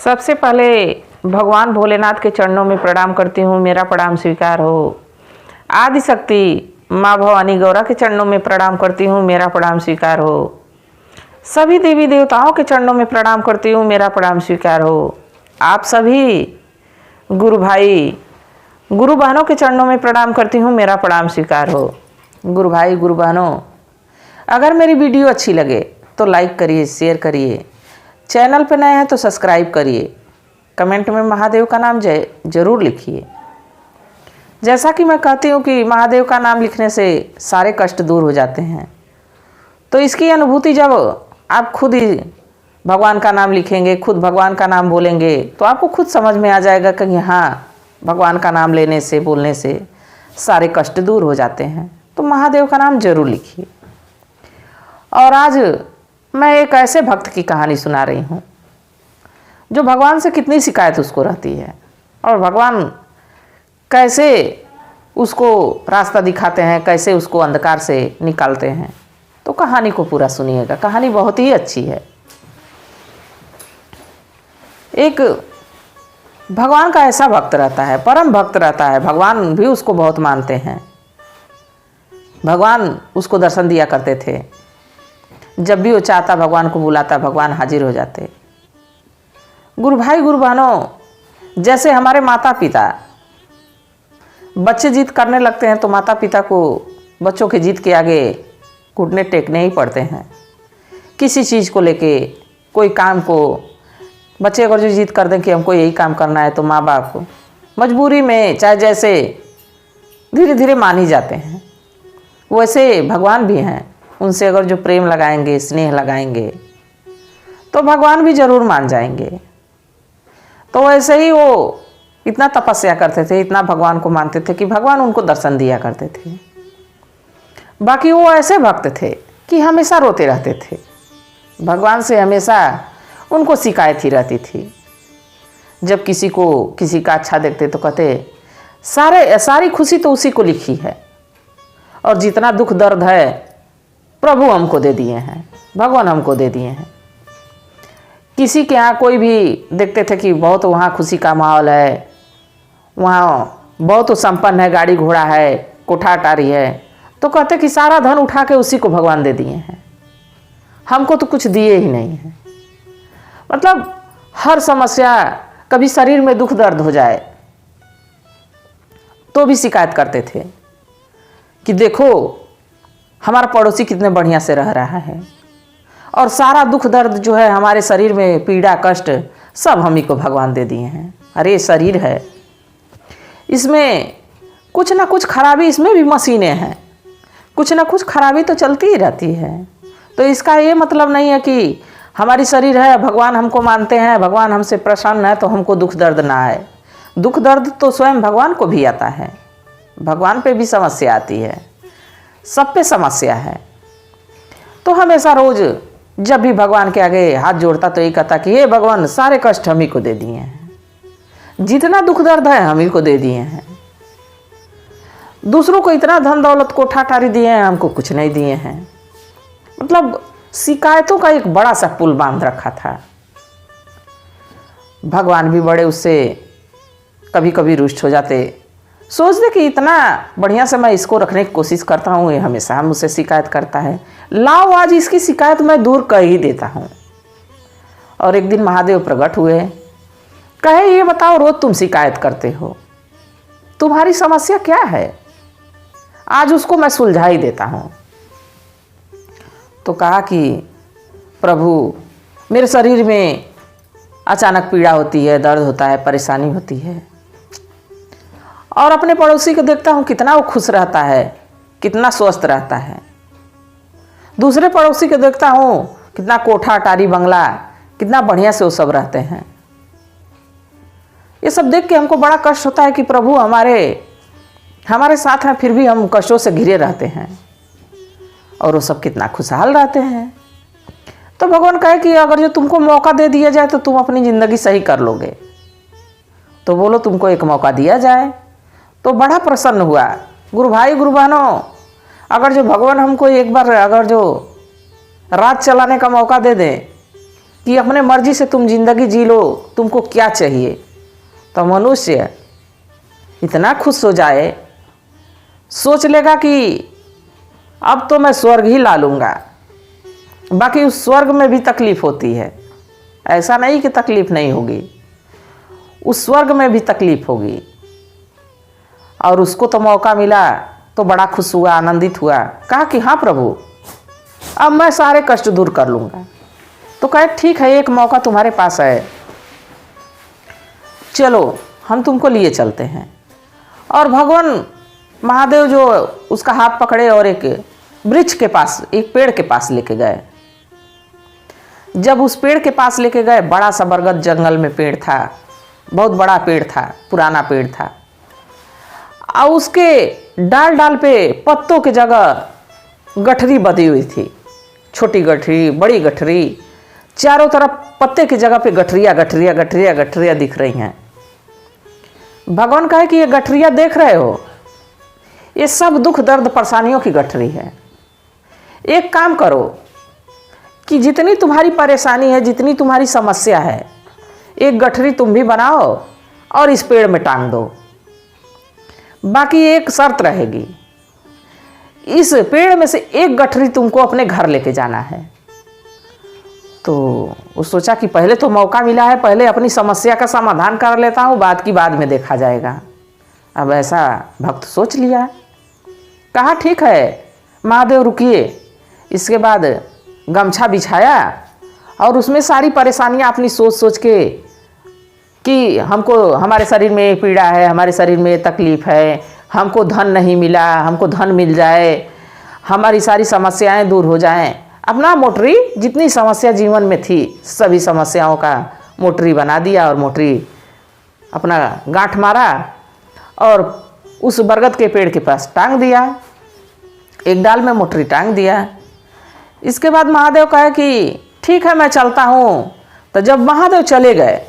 सबसे पहले भगवान भोलेनाथ के चरणों में प्रणाम करती हूँ, मेरा प्रणाम स्वीकार हो। आदि शक्ति माँ भवानी गौरा के चरणों में प्रणाम करती हूँ, मेरा प्रणाम स्वीकार हो। सभी देवी देवताओं के चरणों में प्रणाम करती हूँ, मेरा प्रणाम स्वीकार हो। आप सभी गुरु भाई गुरु बहनों के चरणों में प्रणाम करती हूँ, मेरा प्रणाम स्वीकार हो। गुरु भाई गुरु बहनों, अगर मेरी वीडियो अच्छी लगे तो लाइक करिए, शेयर करिए। चैनल पर नए हैं तो सब्सक्राइब करिए। कमेंट में महादेव का नाम जरूर लिखिए। जैसा कि मैं कहती हूँ कि महादेव का नाम लिखने से सारे कष्ट दूर हो जाते हैं, तो इसकी अनुभूति जब आप खुद ही भगवान का नाम लिखेंगे, खुद भगवान का नाम बोलेंगे, तो आपको खुद समझ में आ जाएगा कि हाँ, भगवान का नाम लेने से, बोलने से सारे कष्ट दूर हो जाते हैं। तो महादेव का नाम जरूर लिखिए। और आज मैं एक ऐसे भक्त की कहानी सुना रही हूँ जो भगवान से कितनी शिकायत उसको रहती है और भगवान कैसे उसको रास्ता दिखाते हैं, कैसे उसको अंधकार से निकालते हैं। तो कहानी को पूरा सुनिएगा, कहानी बहुत ही अच्छी है। एक भगवान का ऐसा भक्त रहता है, परम भक्त रहता है, भगवान भी उसको बहुत मानते हैं। भगवान उसको दर्शन दिया करते थे। जब भी वो चाहता, भगवान को बुलाता, भगवान हाजिर हो जाते। गुरु भाई गुरु बहनों, जैसे हमारे माता पिता बच्चे जिद करने लगते हैं तो माता पिता को बच्चों के जिद के आगे घुटने टेकने ही पड़ते हैं। किसी चीज़ को लेके, कोई काम को, बच्चे अगर जो जिद कर दें कि हमको यही काम करना है, तो माँ बाप को मजबूरी में चाहे जैसे धीरे धीरे मान ही जाते हैं। वैसे भगवान भी हैं, उनसे अगर जो प्रेम लगाएंगे, स्नेह लगाएंगे, तो भगवान भी जरूर मान जाएंगे। तो वैसे ही वो इतना तपस्या करते थे, इतना भगवान को मानते थे कि भगवान उनको दर्शन दिया करते थे। बाकी वो ऐसे भक्त थे कि हमेशा रोते रहते थे। भगवान से हमेशा उनको शिकायत ही रहती थी। जब किसी का अच्छा देखते तो कहते सारी खुशी तो उसी को लिखी है, और जितना दुख दर्द है प्रभु हमको दे दिए हैं, भगवान हमको दे दिए हैं। किसी के यहाँ कोई भी देखते थे कि बहुत वहाँ खुशी का माहौल है, वहाँ बहुत संपन्न है, गाड़ी घोड़ा है, कोठा अटारी है, तो कहते कि सारा धन उठा के उसी को भगवान दे दिए हैं, हमको तो कुछ दिए ही नहीं है। मतलब हर समस्या, कभी शरीर में दुख दर्द हो जाए तो भी शिकायत करते थे कि देखो हमारा पड़ोसी कितने बढ़िया से रह रहा है, और सारा दुख दर्द जो है हमारे शरीर में, पीड़ा कष्ट सब हम ही को भगवान दे दिए हैं। अरे शरीर है, इसमें कुछ ना कुछ खराबी, इसमें भी मशीनें हैं, कुछ ना कुछ खराबी तो चलती ही रहती है। तो इसका ये मतलब नहीं है कि हमारी शरीर है, भगवान हमको मानते हैं, भगवान हमसे प्रसन्न है तो हमको दुख दर्द ना आए। दुख दर्द तो स्वयं भगवान को भी आता है, भगवान पे भी समस्या आती है, सब पे समस्या है। तो हमेशा रोज जब भी भगवान के आगे हाथ जोड़ता तो ये कहता कि ये भगवान सारे कष्ट हम ही को दे दिए हैं, जितना दुख दर्द है हम ही को दे दिए हैं। दूसरों को इतना धन दौलत कोठा अटारी दिए हैं, हमको कुछ नहीं दिए हैं। मतलब शिकायतों का एक बड़ा सा पुल बांध रखा था। भगवान भी बड़े उससे कभी कभी रुष्ट हो जाते, सोचते कि इतना बढ़िया से मैं इसको रखने की कोशिश करता हूँ, ये हमेशा मुझसे शिकायत करता है, लाओ आज इसकी शिकायत मैं दूर कर ही देता हूँ। और एक दिन महादेव प्रकट हुए, कहे ये बताओ रोज तुम शिकायत करते हो, तुम्हारी समस्या क्या है, आज उसको मैं सुलझा ही देता हूँ। तो कहा कि प्रभु मेरे शरीर में अचानक पीड़ा होती है, दर्द होता है, परेशानी होती है, और अपने पड़ोसी को देखता हूँ कितना वो खुश रहता है, कितना स्वस्थ रहता है। दूसरे पड़ोसी को देखता हूँ कितना कोठा अटारी बंगला, कितना बढ़िया से वो सब रहते हैं। ये सब देख के हमको बड़ा कष्ट होता है कि प्रभु हमारे साथ हैं, फिर भी हम कष्टों से घिरे रहते हैं, और वो सब कितना खुशहाल रहते हैं। तो भगवान कहे कि अगर जो तुमको मौका दे दिया जाए तो तुम अपनी ज़िंदगी सही कर लोगे, तो बोलो तुमको एक मौका दिया जाए। तो बड़ा प्रसन्न हुआ। गुरु भाई गुरु बहनों, अगर जो भगवान हमको एक बार अगर जो रात चलाने का मौका दे दें कि अपने मर्जी से तुम जिंदगी जी लो, तुमको क्या चाहिए, तो मनुष्य इतना खुश हो जाए, सोच लेगा कि अब तो मैं स्वर्ग ही ला लूँगा। बाकी उस स्वर्ग में भी तकलीफ होती है, ऐसा नहीं कि तकलीफ नहीं होगी, उस स्वर्ग में भी तकलीफ होगी। और उसको तो मौका मिला तो बड़ा खुश हुआ, आनंदित हुआ, कहा कि हाँ प्रभु, अब मैं सारे कष्ट दूर कर लूँगा। तो कहे ठीक है, एक मौका तुम्हारे पास है, चलो हम तुमको लिए चलते हैं। और भगवान महादेव जो उसका हाथ पकड़े और एक वृक्ष के पास, एक पेड़ के पास लेके गए। जब उस पेड़ के पास लेके गए, बड़ा सा बरगद जंगल में पेड़ था, बहुत बड़ा पेड़ था, पुराना पेड़ था, और उसके डाल डाल पे पत्तों की जगह गठरी बंधी हुई थी, छोटी गठरी, बड़ी गठरी, चारों तरफ पत्ते की जगह पे गठरिया गठरिया गठरिया गठरिया दिख रही हैं। भगवान कहे कि ये गठरिया देख रहे हो, ये सब दुख दर्द परेशानियों की गठरी है। एक काम करो कि जितनी तुम्हारी परेशानी है, जितनी तुम्हारी समस्या है, एक गठरी तुम भी बनाओ और इस पेड़ में टांग दो। बाकी एक शर्त रहेगी, इस पेड़ में से एक गठरी तुमको अपने घर लेके जाना है। तो वो सोचा कि पहले तो मौका मिला है, पहले अपनी समस्या का समाधान कर लेता हूँ, बाद की बाद में देखा जाएगा। अब ऐसा भक्त सोच लिया, कहा ठीक है महादेव रुकिए। इसके बाद गमछा बिछाया और उसमें सारी परेशानियाँ अपनी सोच सोच के कि हमको, हमारे शरीर में पीड़ा है, हमारे शरीर में तकलीफ़ है, हमको धन नहीं मिला, हमको धन मिल जाए, हमारी सारी समस्याएं दूर हो जाएं। अपना मोटरी, जितनी समस्या जीवन में थी सभी समस्याओं का मोटरी बना दिया और मोटरी अपना गांठ मारा और उस बरगद के पेड़ के पास टांग दिया, एक डाल में मोटरी टांग दिया। इसके बाद महादेव कहे कि ठीक है मैं चलता हूँ। तो जब महादेव चले गए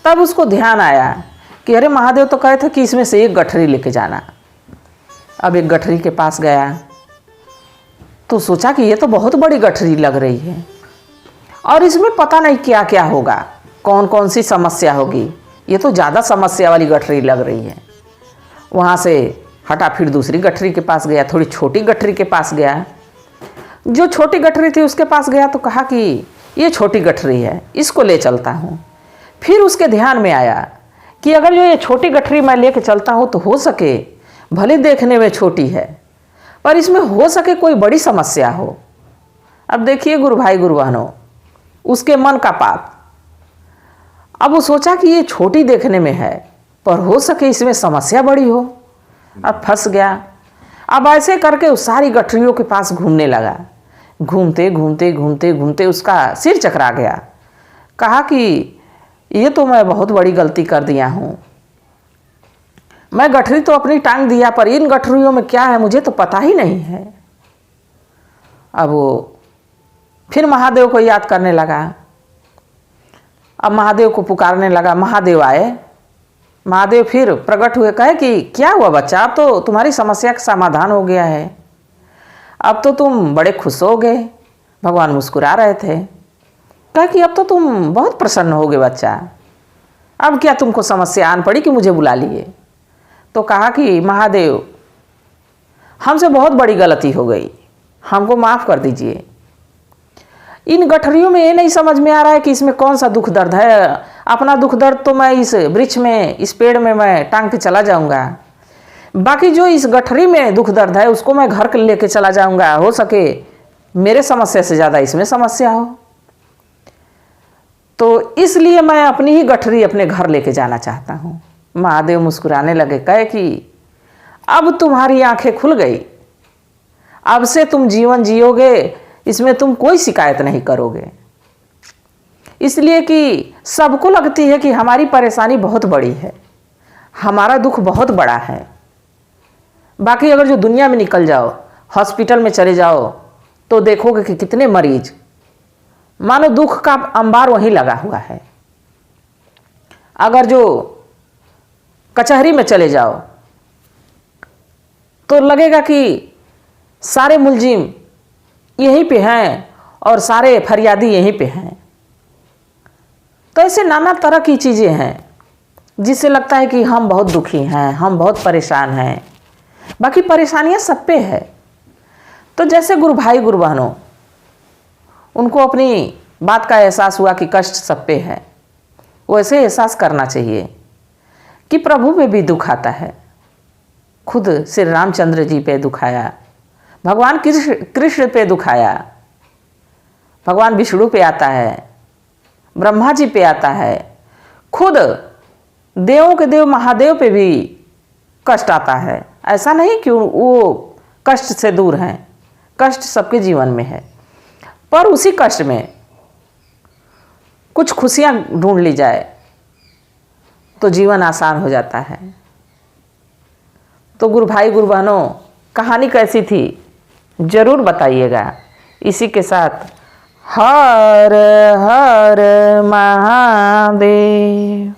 तब उसको ध्यान आया कि अरे महादेव तो कहे थे कि इसमें से एक गठरी लेके जाना। अब एक गठरी के पास गया तो सोचा कि ये तो बहुत बड़ी गठरी लग रही है और इसमें पता नहीं क्या क्या होगा, कौन कौन सी समस्या होगी, ये तो ज़्यादा समस्या वाली गठरी लग रही है। वहाँ से हटा, फिर दूसरी गठरी के पास गया, थोड़ी छोटी गठरी के पास गया। जो छोटी गठरी थी उसके पास गया तो कहा कि ये छोटी गठरी है, इसको ले चलता हूँ। फिर उसके ध्यान में आया कि अगर जो ये छोटी गठरी मैं लेके चलता हूँ तो हो सके भले देखने में छोटी है पर इसमें हो सके कोई बड़ी समस्या हो। अब देखिए गुरु भाई गुरु बहनों, उसके मन का पाप। अब वो सोचा कि ये छोटी देखने में है पर हो सके इसमें समस्या बड़ी हो। अब फंस गया। अब ऐसे करके उस सारी गठरियों के पास घूमने लगा। घूमते घूमते घूमते घूमते उसका सिर चकरा गया। कहा कि ये तो मैं बहुत बड़ी गलती कर दिया हूँ, मैं गठरी तो अपनी टांग दिया पर इन गठरियों में क्या है मुझे तो पता ही नहीं है। अब वो फिर महादेव को याद करने लगा। अब महादेव को पुकारने लगा, महादेव आए। महादेव फिर प्रकट हुए, कहे कि क्या हुआ बच्चा, अब तो तुम्हारी समस्या का समाधान हो गया है, अब तो तुम बड़े खुश हो गए। भगवान मुस्कुरा रहे थे। कहा कि अब तो तुम बहुत प्रसन्न हो गए बच्चा, अब क्या तुमको समस्या आन पड़ी कि मुझे बुला लिए। तो कहा कि महादेव हमसे बहुत बड़ी गलती हो गई, हमको माफ़ कर दीजिए। इन गठरियों में ये नहीं समझ में आ रहा है कि इसमें कौन सा दुख दर्द है। अपना दुख दर्द तो मैं इस वृक्ष में, इस पेड़ में मैं टांग के चला जाऊंगा, बाकी जो इस गठरी में दुख दर्द है उसको मैं घर लेके चला जाऊंगा, हो सके मेरे समस्या से ज़्यादा इसमें समस्या हो। तो इसलिए मैं अपनी ही गठरी अपने घर लेके जाना चाहता हूँ। महादेव मुस्कुराने लगे, कहे कि अब तुम्हारी आंखें खुल गई, अब से तुम जीवन जियोगे, इसमें तुम कोई शिकायत नहीं करोगे। इसलिए कि सबको लगती है कि हमारी परेशानी बहुत बड़ी है, हमारा दुख बहुत बड़ा है। बाकी अगर जो दुनिया में निकल जाओ, हॉस्पिटल में चले जाओ तो देखोगे कि कितने मरीज, मानो दुख का अंबार वहीं लगा हुआ है। अगर जो कचहरी में चले जाओ तो लगेगा कि सारे मुलजिम यहीं पे हैं और सारे फरियादी यहीं पे हैं। तो ऐसे नाना तरह की चीज़ें हैं जिससे लगता है कि हम बहुत दुखी हैं, हम बहुत परेशान हैं। बाकी परेशानियां सब पे है। तो जैसे गुरु भाई गुरु बहनों, उनको अपनी बात का एहसास हुआ कि कष्ट सब पे है, वैसे एहसास करना चाहिए कि प्रभु में भी दुख आता है। खुद श्री रामचंद्र जी पे दुख आया, भगवान कृष्ण पे दुख आया, भगवान विष्णु पे आता है, ब्रह्मा जी पे आता है, खुद देवों के देव महादेव पे भी कष्ट आता है। ऐसा नहीं कि वो कष्ट से दूर हैं, कष्ट सबके जीवन में है, पर उसी कष्ट में कुछ खुशियां ढूंढ ली जाए तो जीवन आसान हो जाता है। तो गुरु भाई गुरु बहनों, कहानी कैसी थी जरूर बताइएगा। इसी के साथ हर हर महादेव।